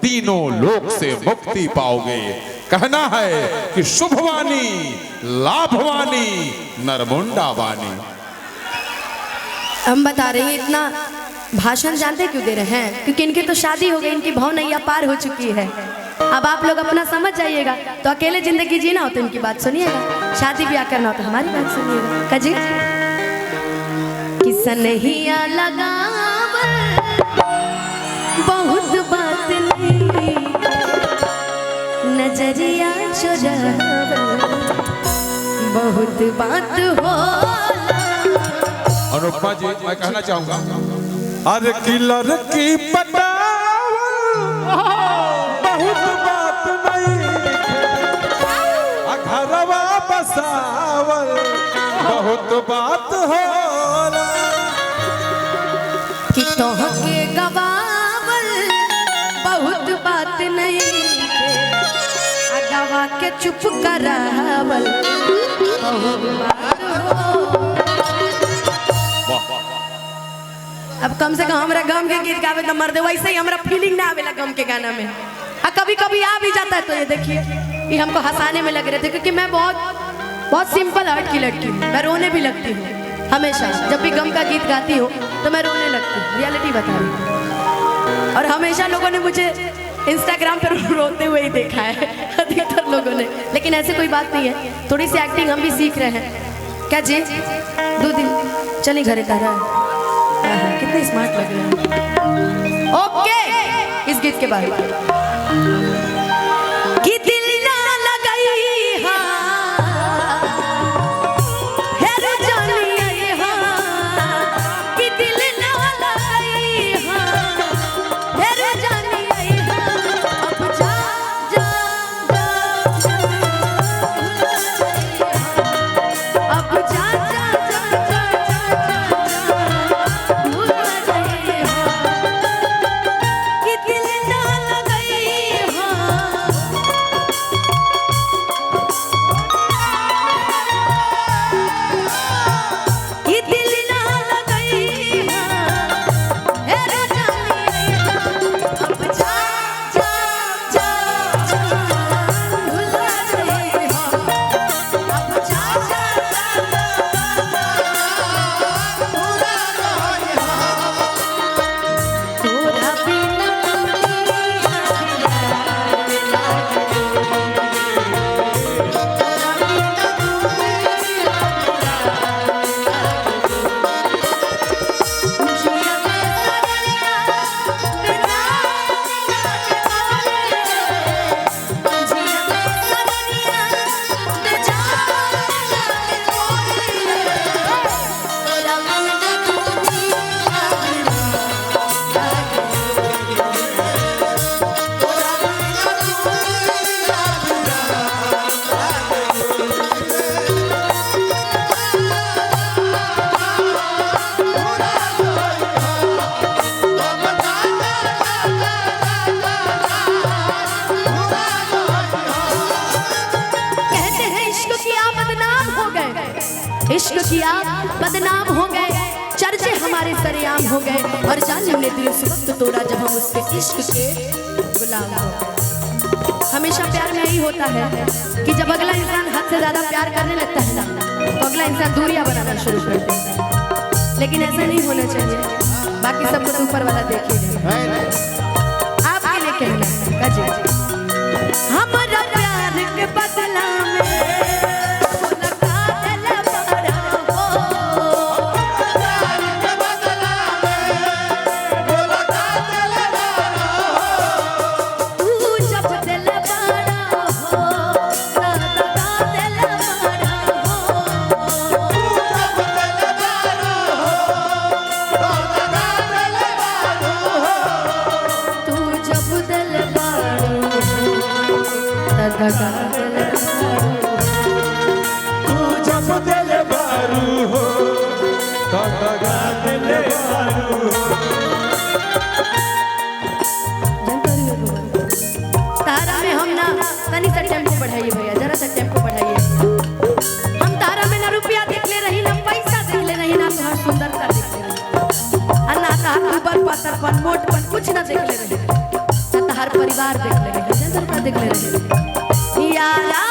तीनों लोक से मुक्ति पाओगे। कहना है कि शुभवानी लाभवानी नरमुंडा वानी। हम बता रहे हैं, इतना भाषण जानते क्यों दे रहे हैं? क्योंकि इनकी तो शादी हो गई, इनकी भावनाइया पार हो चुकी है। अब आप लोग अपना समझ जाइएगा। तो अकेले जिंदगी जीना हो तो इनकी बात सुनिएगा, शादी ब्याह करना हो तो हमारी बात सुनिएगा। कजी किसन नहिया लगावल बहुत बात नहीं, नजरिया चुरावल बहुत बात हो। अनुपमा जी, मैं कहना चाहूंगा, अरे किलर की पटावल बहुत बात नहीं, घरवा बसावल बहुत बात होला। कि तोहके गवावल बहुत बात नहीं, गवा के चुप करावल बहुत बात हो। अब कम से कम हमरा गम के गीत गावे तो मर्द, वैसे ही हमरा फीलिंग ना आवेला गम के गाना में। कभी कभी आ भी जाता है तो ये देखिए, ये हमको हंसाने में लग रहे थे, क्योंकि मैं बहुत सिंपल हार्ट की लड़की हूँ। मैं रोने भी लगती हूँ हमेशा, जब भी गम का गीत गाती हूँ तो मैं रोने लगती हूँ, रियलिटी बता रही हूँ। और हमेशा लोगों ने मुझे इंस्टाग्राम पर रोते हुए ही देखा है, अधिकतर लोगों ने। लेकिन ऐसे कोई बात नहीं है, थोड़ी सी एक्टिंग हम भी सीख रहे हैं। क्या जी 2 दिन चलिए घरे का रहा है, कितने स्मार्ट लग रहे हैं। ओके, इस गीत के बाद कि दिल ना लगाई हेर जानिए कि दिल ना लगाई हेर जानिए। अब जा जा जा अब जा जा इश्क किया बदनाम हो गए, चर्चे हमारे सरेआम हो गए, और जालिम ने दिल उस वक्त तोड़ा जब हम उसके इश्क के गुलाम हो गए। हमेशा प्यार में यही होता है कि जब अगला इंसान हद से ज्यादा प्यार करने लगता है ना, तो अगला इंसान दूरियां बनाना शुरू कर देता है। लेकिन ऐसा नहीं होना चाहिए, बाकी सब कुछ ऊपर वाला देख ही लेगा। आपके लिए कहना है हमारा प्यार के बदला में तारा में हम ना तनी सा टेम्पो बढ़ाइए भैया, जरा सा टेम्पो बढ़ाइए। हम तारा में ना रुपया देख ले रही, ना पैसा देख ले रही, ना तुम्हार सुंदरता देख ले रही, ना तहार ऊपर पातरपन मोटपन कुछ ना देख ले रही, ना तहार परिवार देख ले रहे हैं, देख ले रहे हैं। यारा